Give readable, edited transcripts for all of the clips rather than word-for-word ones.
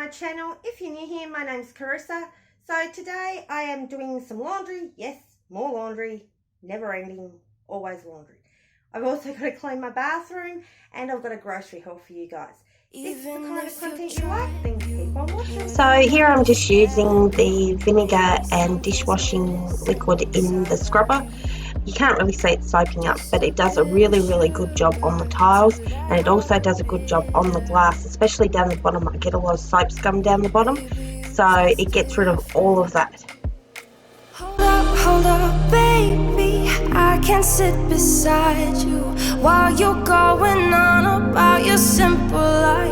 my channel. If you're new here, my name's Carissa. So today I am doing some laundry. Yes, more laundry, never ending, always laundry. I've also got to clean my bathroom and I've got a grocery haul for you guys. If this is the kind of content you like, then keep on watching. So here I'm just using the vinegar and dishwashing liquid in the scrubber. You can't really see it soaping up, but it does a really good job on the tiles, and it also does a good job on the glass, especially down the bottom. I get a lot of soap scum down the bottom, so it gets rid of all of that. Hold up, baby, I can sit beside you while you're going on about your simple life.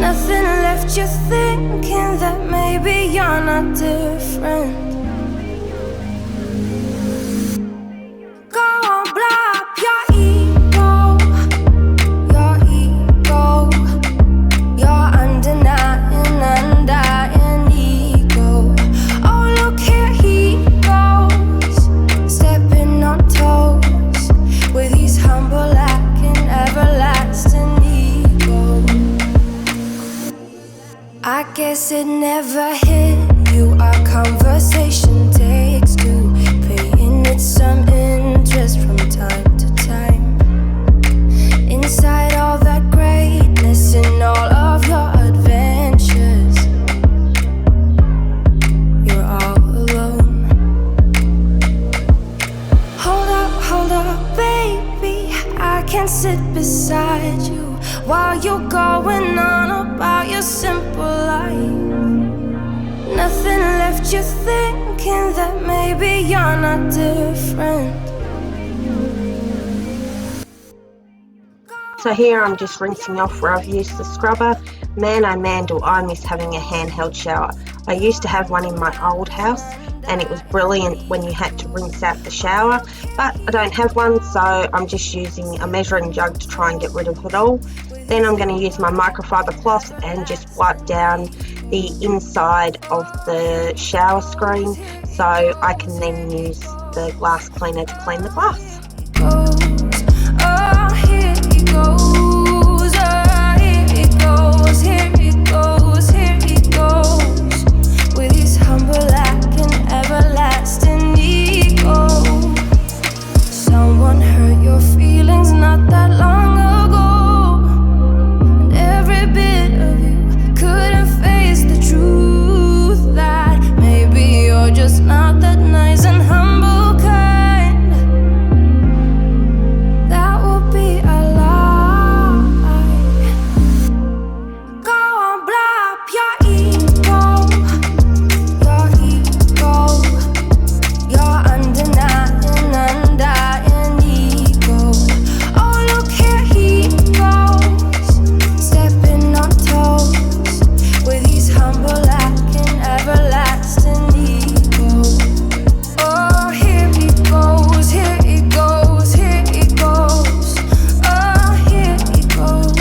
Nothing left you thinking that maybe you're not different. I guess it never hit you. Our conversation takes two, paying it some interest from time to time. Inside all that greatness and all of your adventures, you're all alone. Hold up, baby, I can sit beside you while you're going on about your simple life. Nothing left you thinking that maybe you're not different. So here I'm just rinsing off where I've used the scrubber. Man, oh man, do I miss having a handheld shower. I used to have one in my old house, and it was brilliant when you had to rinse out the shower, but I don't have one, so I'm just using a measuring jug to try and get rid of it all. Then I'm going to use my microfiber cloth and just wipe down the inside of the shower screen, so I can then use the glass cleaner to clean the glass. Oh, here he goes, here he goes, here he goes, here he goes, with his humble act and everlasting ego. Someone hurt your feelings not that long ago, and every bit of you couldn't face the truth that maybe you're just not that nice and humble kind. That would be a lie. Go on, blow up your ego, your undying ego. Oh, look here he goes, stepping on toes, with his humble act and everlasting ego. Oh, here he goes, here he goes, here he goes. Oh, here he goes,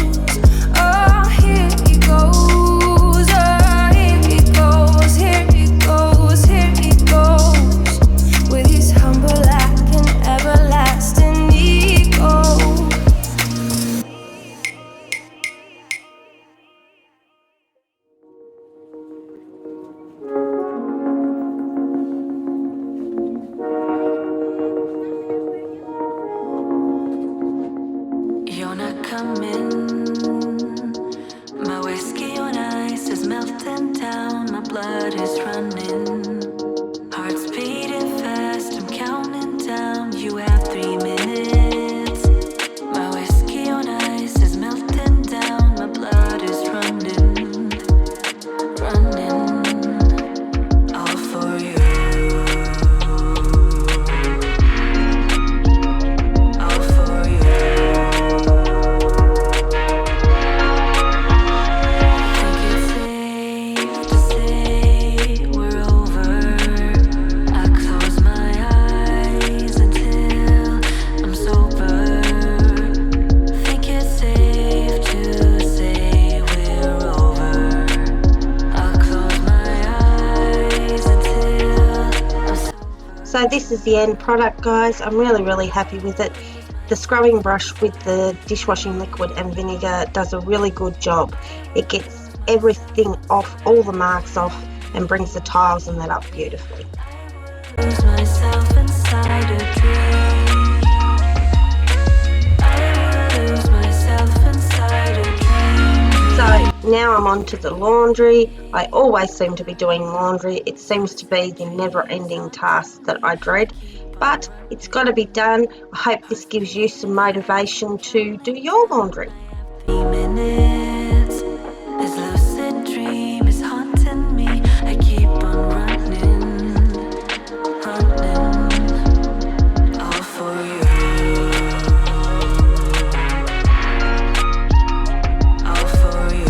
oh, here he goes, oh, here he goes, here he goes, here he goes, with his humble act and everlasting ego. You're not coming. My whiskey on ice is melting down. My blood is running. Heart's beating fast. I'm counting down. You have 3 minutes. My whiskey on ice is melting down. My blood is running, running, all for you. All for you. Think it's safe to say we're over. I close my eyes until I'm sober. Think it's safe to say we're over. I close my eyes until I'm sober. So this is the end product, guys. I'm really happy with it. The scrubbing brush with the dishwashing liquid and vinegar does a really good job. It gets everything off, all the marks off, and brings the tiles and that up beautifully. Lose myself inside a dream. I will lose myself inside a dream. So now I'm on to the laundry. I always seem to be doing laundry. It seems to be the never-ending task that I dread, but it's got to be done. I hope this gives you some motivation to do your laundry. 3 minutes, this lucid dream is haunting me. I keep on running, all for you, all for you.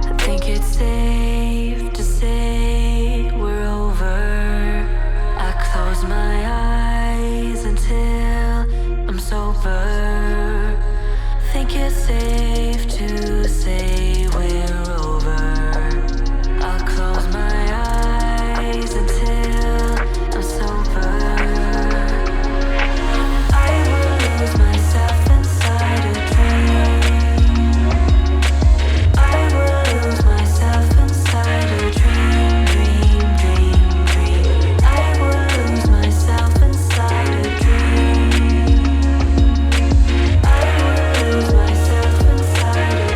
I think it's safe to say we're over. I close my eyes until I'm sober. Think it's safe to say we're over. I'll close my eyes until I'm sober. I will lose myself inside a dream. I will lose myself inside a dream, dream, dream, dream. I will lose myself inside a dream. I will lose myself inside a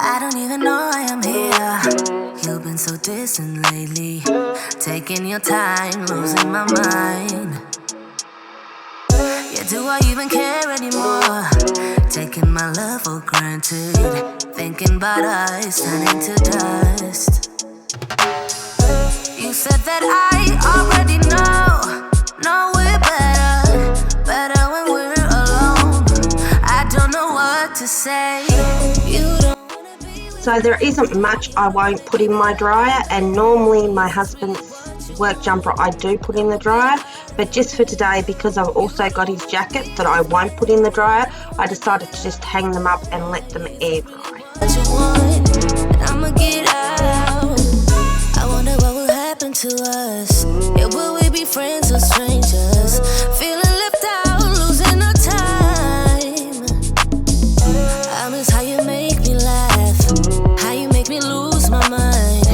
I don't even know I am here. You've been so distant lately, taking your time, losing my mind. Yeah, do I even care anymore? Taking my love for granted, thinking about us turning to dust. You said that I already know we're better when we're alone. I don't know what to say. You don't. So there isn't much I won't put in my dryer, and normally my husband's work jumper I do put in the dryer, but just for today, because I've also got his jacket that I won't put in the dryer, I decided to just hang them up and let them air dry. What you want, and I'ma get out. I wonder what will happen to us. Yeah, will we be friends or strangers? Feeling left out, losing our time. I miss how you make me laugh, how you make me lose my mind.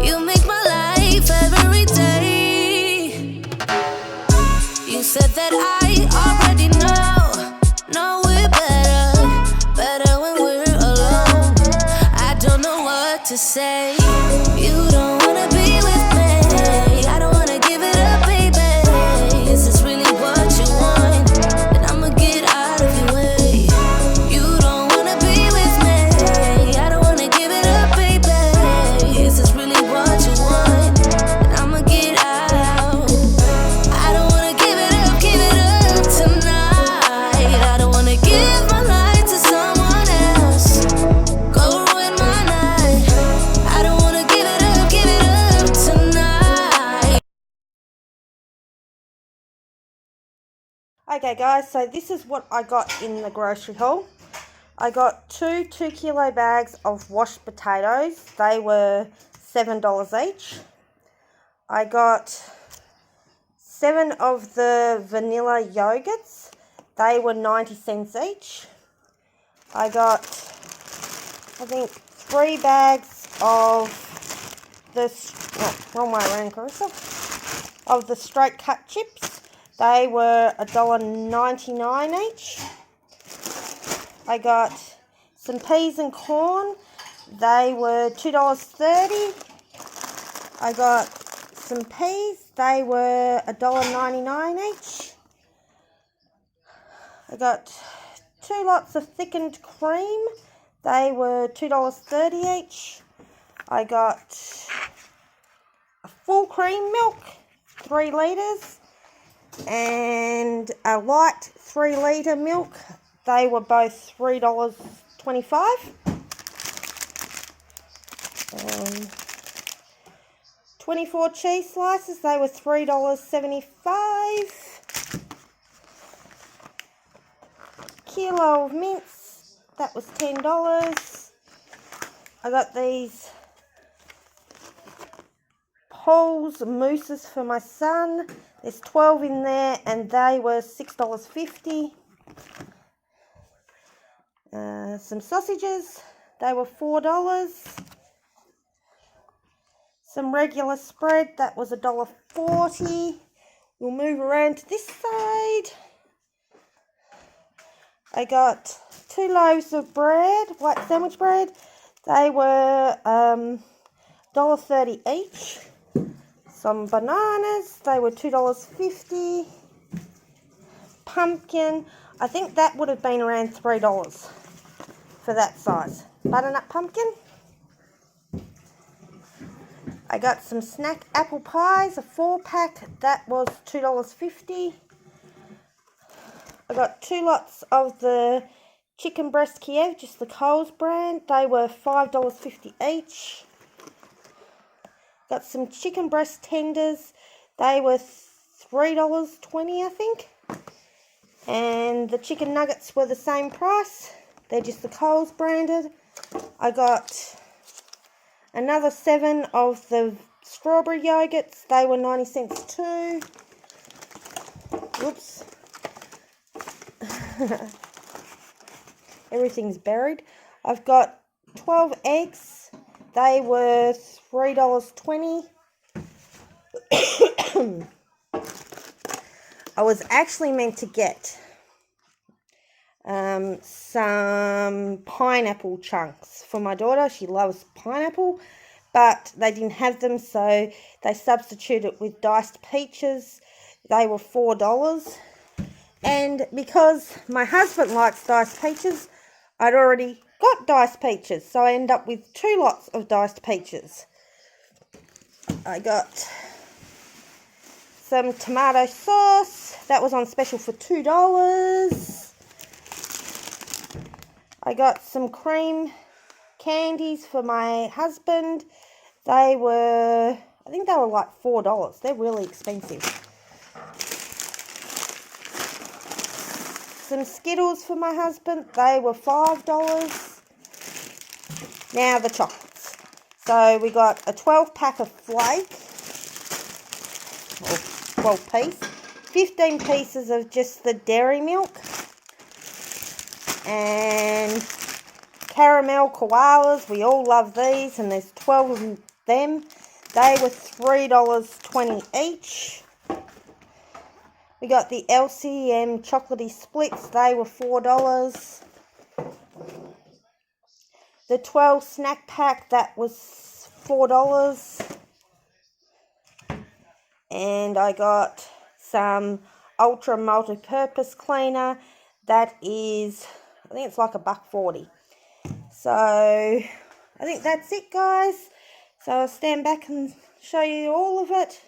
You make my life every day. You said that I already know we're better when we're alone. I don't know what to say. You don't wanna be with me. I don't wanna give it up, baby. Is this really what you want? Then I'ma get out of your way. You don't wanna be with me. I don't wanna give it up, baby. Is this really what you want? Then I'ma get out. I don't wanna give it up tonight. I don't wanna give my life to someone else. Go ruin my night. I don't wanna give it up tonight. Okay guys, so this is what I got in the grocery haul. I got two 2 kilo bags of washed potatoes. They were $7 each. I got 7 of the vanilla yogurts. They were 90 cents each. I got, I think, 3 bags of the, wrong way around, Carissa, of the straight cut chips. They were $1.99 each. I got some peas and corn. They were $2.30. I got some peas. They were $1.99 each. I got 2 lots of thickened cream. They were $2.30 each. I got a full cream milk, 3 litres, and a light 3 litre milk. They were both $3.25. 24 cheese slices, they were $3.75. Kilo of mince, that was $10. I got these Paul's mousses for my son. There's 12 in there and they were $6.50. Some sausages, they were $4. Some regular spread, that was $1.40. We'll move around to this side. I got 2 loaves of bread, white sandwich bread. They were $1.30 each. Some bananas, they were $2.50. Pumpkin, I think that would have been around $3 for that size. Butternut pumpkin. I got some snack apple pies, a 4-pack, that was $2.50. I got 2 lots of the chicken breast Kiev, just the Coles brand. They were $5.50 each. Got some chicken breast tenders. They were $3.20, I think. And the chicken nuggets were the same price. They're just the Coles branded. I got another 7 of the strawberry yogurts. They were 90 cents too. Whoops. Everything's buried. I've got 12 eggs. They were $3.20. I was actually meant to get some pineapple chunks for my daughter. She loves pineapple, but they didn't have them, so they substituted with diced peaches. They were $4. And because my husband likes diced peaches, I'd already got diced peaches, so I end up with 2 lots of diced peaches. I got some tomato sauce. That was on special for $2. I got some cream candies for my husband. They were, I think they were like $4. They're really expensive. Some Skittles for my husband. They were $5. Now the chocolates. So we got a 12-pack of flake, or 12 piece, 15 pieces of just the dairy milk, and caramel koalas. We all love these, and there's 12 of them. They were $3.20 each. We got the LCM chocolatey splits. They were $4. The 12 snack pack, that was $4. And I got some ultra multi-purpose cleaner. That is, I think it's like $1.40. So I think that's it, guys. So I'll stand back and show you all of it.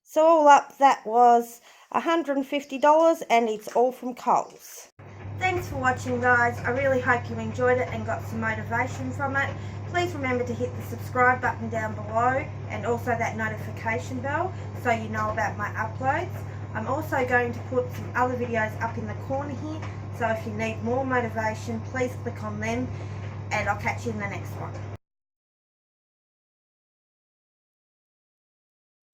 So all up, that was $150, and it's all from Coles. Thanks for watching, guys. I really hope you enjoyed it and got some motivation from it. Please remember to hit the subscribe button down below and also that notification bell so you know about my uploads. I'm also going to put some other videos up in the corner here, so if you need more motivation, please click on them, and I'll catch you in the next one.